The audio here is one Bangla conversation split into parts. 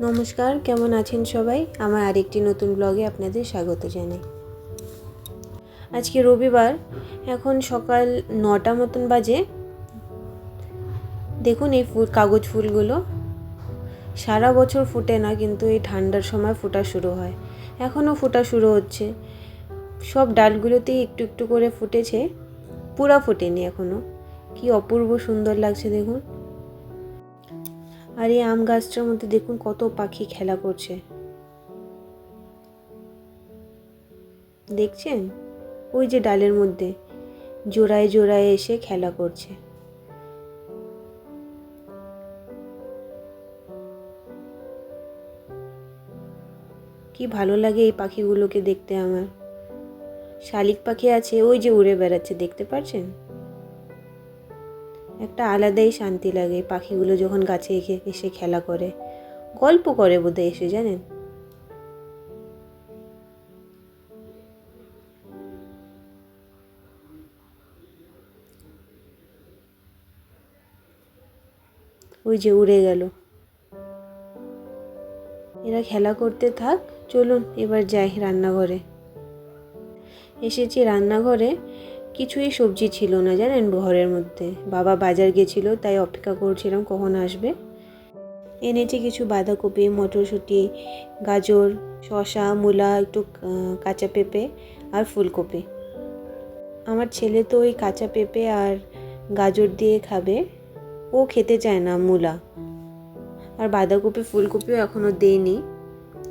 নমস্কার, কেমন আছেন সবাই? আমার আরেকটি নতুন ব্লগে আপনাদের স্বাগত জানাই। আজকে রবিবার, এখন সকাল 9টা মতন বাজে। দেখুন এই কাগজ ফুলগুলো সারা বছর ফোটে না, কিন্তু এই ঠান্ডার সময় ফোটা শুরু হয়। এখনও ফোটা শুরু হচ্ছে। সব ডালগুলোতেই একটু একটু করে ফুটেছে, পুরা ফোটেনি এখনও। কি অপূর্ব সুন্দর লাগছে দেখুন। আর এই আম গাছটার মধ্যে দেখুন কত পাখি খেলা করছে, দেখছেন? ওই যে ডালের মধ্যে জোড়ায় জোড়ায় এসে খেলা করছে। কি ভালো লাগে এই পাখিগুলোকে দেখতে আমার। শালিক পাখি আছে, ওই যে উড়ে বেড়াচ্ছে, দেখতে পাচ্ছেন? একটা আলাদাই শান্তি লাগে পাখিগুলো যখন গাছে এসে খেলা করে। গল্প করে বোধহয় এসে, জানেন? ওই যে উড়ে গেল। এরা খেলা করতে থাক। চলুন এবার যাই রান্নাঘরে। এসেছি রান্নাঘরে, কিছুই সবজি ছিল না, জানেন, ঘরের মধ্যে। বাবা বাজার গেছিল, তাই অপেক্ষা করছিলাম কখন আসবে। এনেছি কিছু বাঁধাকপি, মটরশুঁটি, গাজর, শসা, মূলা, একটু কাঁচা পেঁপে আর ফুলকপি। আমার ছেলে তো ওই কাঁচা পেঁপে আর গাজর দিয়ে খাবে, ও খেতে চায় না মূলা। আর বাঁধাকপি ফুলকপিও এখনও দেইনি,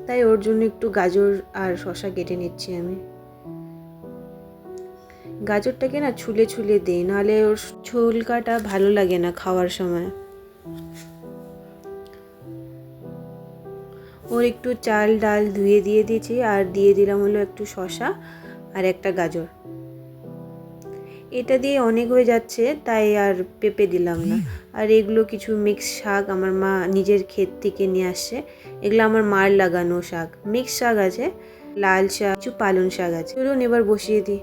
তাই ওর জন্য একটু গাজর আর শসা কেটে নিচ্ছি আমি। গাজরটাকে না ছুলে ছুলে দিই, নাহলে ওর ছোলকাটা ভালো লাগে না খাওয়ার সময়। ওর একটু চাল ডাল ধুয়ে দিয়ে দিয়েছি, আর দিয়ে দিলাম হলো একটু শসা আর একটা গাজর। এটা দিয়ে অনেক হয়ে যাচ্ছে, তাই আর পেঁপে দিলাম না। আর এগুলো কিছু মিক্স শাক আমার মা নিজের ক্ষেত থেকে নিয়ে আসছে। এগুলো আমার মার লাগানো শাক, মিক্স শাক আছে, লাল শাক, কিছু পালং শাক আছে। চলুন এবার বসিয়ে দিই।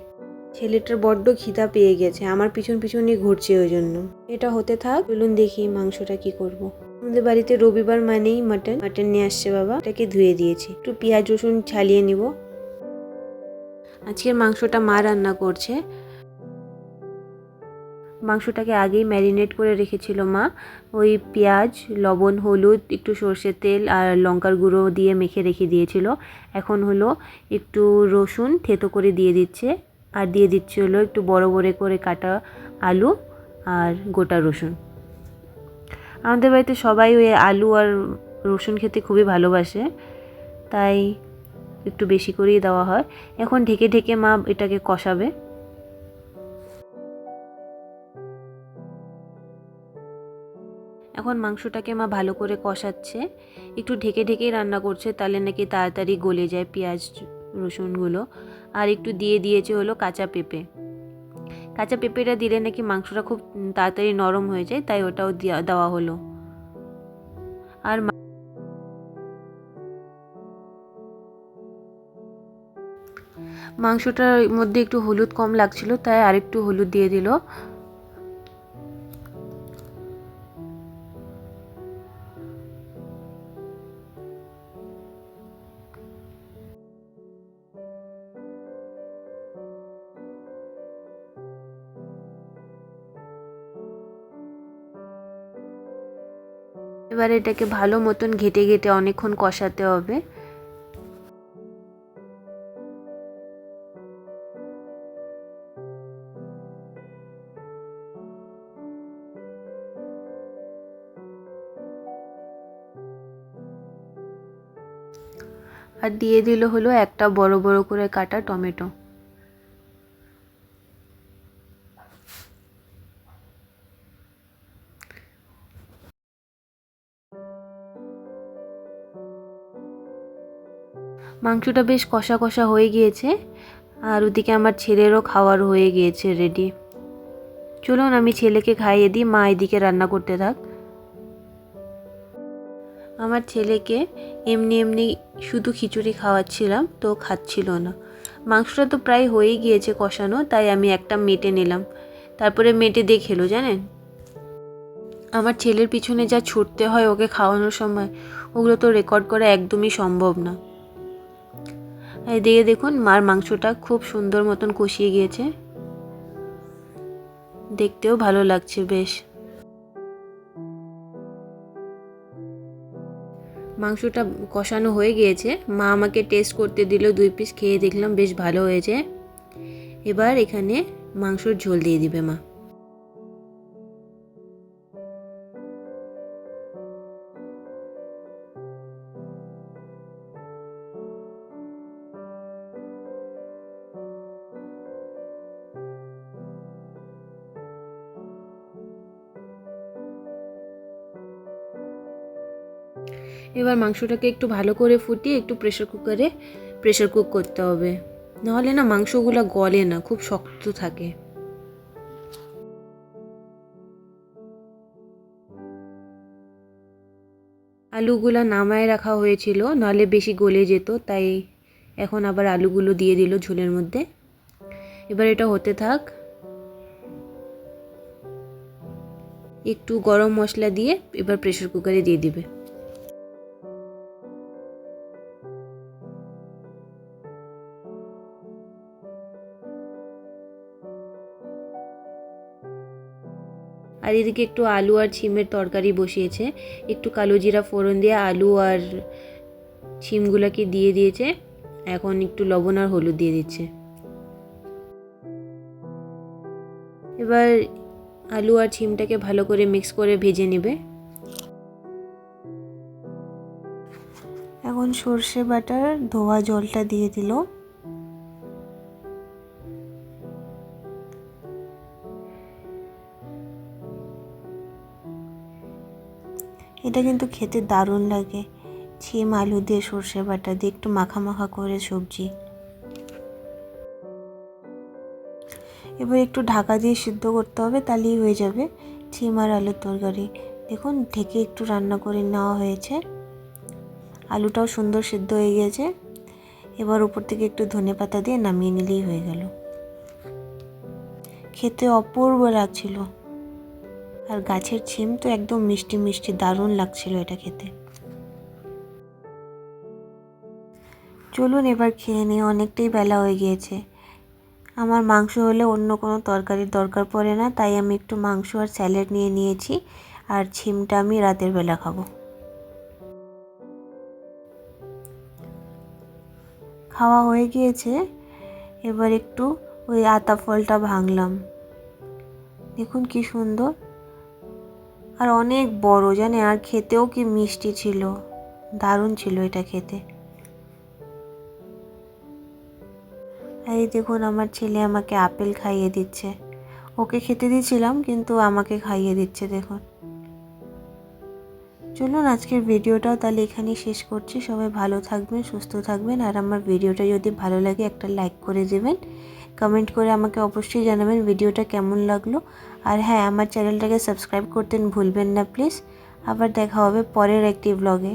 ছেলেটার বড্ড খিদা পেয়ে গেছে, আমার পিছন পিছনই ঘুরছে, ওই জন্য। এটা হতে থাক, চলুন দেখি মাংসটা কি করব। আমাদের বাড়িতে রবিবার মানেই মাটন নিয়ে আসছে বাবা, এটাকে ধুয়ে দিয়েছি। একটু পেঁয়াজ রসুন ছালিয়ে নিব। আজকের মাংসটা মা রান্না করছে। মাংসটাকে আগেই ম্যারিনেট করে রেখেছিল মা। ওই পেঁয়াজ, লবণ, হলুদ, একটু সর্ষের তেল আর লঙ্কার গুঁড়ো দিয়ে মেখে রেখে দিয়েছিল। এখন হলো একটু রসুন থেতো করে দিয়ে দিচ্ছে, আর দিয়ে দিচ্ছে হলো একটু বড় বড় করে কাটা আলু আর গোটা রসুন। আমাদের বাড়িতে সবাই ওই আলু আর রসুন খেতে খুবই ভালোবাসে, তাই একটু বেশি করেই দেওয়া হয়। এখন ঢেকে ঢেকে মা এটাকে কষাবে। এখন মাংসটাকে মা ভালো করে কষাচ্ছে, একটু ঢেকে ঢেকেই রান্না করছে, তাহলে নাকি তাড়াতাড়ি গলে যায় পেঁয়াজ রসুনগুলো। আর একটু দিয়ে দিয়েছে হলো কাঁচা পেঁপে। কাঁচা পেঁপেটা দিলে নাকি মাংসটা খুব তাড়াতাড়ি নরম হয়ে যায়, তাই ওটাও দেওয়া হলো। আর মাংসটার মধ্যে একটু হলুদ কম লাগছিল, তাই আরেকটু হলুদ দিয়ে দিল। এবার এটাকে ভালো মতন ঘেটে ঘেটে অনেকক্ষণ কষাতে হবে। আর দিয়ে দিল হলো একটা বড় বড় করে কাটা টমেটো। মাংসটা বেশ কষা কষা হয়ে গিয়েছে, আর ওদিকে আমার ছেলেরও খাওয়ার হয়ে গিয়েছে রেডি। চলুন আমি ছেলেকে খাইয়ে দিই, মা এদিকে রান্না করতে থাক। আমার ছেলেকে এমনি এমনি শুধু খিচুড়ি খাওয়াচ্ছিলাম, তো খাচ্ছিল না। মাংসটা তো প্রায় হয়েই গিয়েছে কষানো, তাই আমি একটা মেটে নিলাম, তারপরে মেটে দিয়ে খেলো, জানেন। আমার ছেলের পিছনে যা ছুটতে হয় ওকে খাওয়ানোর সময়, ওগুলো তো রেকর্ড করা একদমই সম্ভব না। এদিকে দেখুন মার মাংসটা খুব সুন্দর মতন কষিয়ে গিয়েছে, দেখতেও ভালো লাগছে বেশ। মাংসটা কষানো হয়ে গিয়েছে, মা আমাকে টেস্ট করতে দিল, 2 পিস খেয়ে দেখলাম বেশ ভালো হয়েছে। এবার এখানে মাংসর ঝোল দিয়ে দিবে মা। এবার মাংসটাকে একটু ভালো করে ফুটিয়ে একটু প্রেশার কুক করতে হবে, নাহলে না মাংসগুলো গলে না, খুব শক্ত থাকে। আলুগুলো নামায় রাখা হয়েছিল, নাহলে বেশি গলে যেত, তাই এখন আবার আলুগুলো দিয়ে দিল ঝোলের মধ্যে। এবার এটা হতে থাক। একটু গরম মশলা দিয়ে এবার প্রেশার কুকারে দিয়ে দিবে। আর এদিকে একটু আলু আর ছিমের তরকারি বসিয়েছে, একটু কালো জিরা ফোড়ন দিয়ে আলু আর ছিমগুলোকে দিয়ে দিয়েছে। এখন একটু লবণ আর হলুদ দিয়ে দিচ্ছে। এবার আলু আর ছিমটাকে ভালো করে মিক্স করে ভেজে নেবে। এখন সর্ষে বাটার ধোয়া জলটা দিয়ে দিল। এটা কিন্তু খেতে দারুণ লাগে, ছিম আলু দিয়ে সর্ষে বাটা দিয়ে একটু মাখা মাখা করে সবজি। এবার একটু ঢাকা দিয়ে সিদ্ধ করতে হবে, তাহলেই হয়ে যাবে ছিম আর আলুর তরকারি। দেখুন ঢেকে একটু রান্না করে নেওয়া হয়েছে, আলুটাও সুন্দর সিদ্ধ হয়ে গেছে। এবার উপর থেকে একটু ধনেপাতা দিয়ে নামিয়ে নিলেই হয়ে গেল। খেতে অপূর্ব লাগছিল, আর গাছের ছিম তো একদম মিষ্টি মিষ্টি, দারুণ লাগছিল এটা খেতে। চলুন এবার খেয়ে নিই, অনেকটাই বেলা হয়ে গিয়েছে। আমার মাংস হলে অন্য কোনো তরকারির দরকার পড়ে না, তাই আমি একটু মাংস আর স্যালাড নিয়ে নিয়েছি, আর ছিমটা আমি রাতের বেলা খাবো। খাওয়া হয়ে গিয়েছে, এবার একটু ওই আতা ফলটা ভাঙলাম, দেখুন কি সুন্দর আর অনেক বড় জানে, আর খেতেও কি মিষ্টি ছিল, দারুণ ছিল এটা খেতে। এই দেখুন আমার ছেলে আমাকে আপেল খাইয়ে দিচ্ছে, ওকে খেতে দিয়েছিলাম কিন্তু আমাকে খাইয়ে দিচ্ছে দেখুন। চলুন আজকের ভিডিওটাও তাহলে এখানেই শেষ করছি। সবাই ভালো থাকবেন, সুস্থ থাকবেন, আর আমার ভিডিওটা যদি ভালো লাগে একটা লাইক করে দেবেন, কমেন্ট করে আমাকে অবশ্যই জানাবেন ভিডিওটা কেমন লাগলো। আর হ্যাঁ, আমার চ্যানেলটাকে সাবস্ক্রাইব করতে ভুলবেন না প্লিজ। আবার দেখা হবে পরের একটি ব্লগে।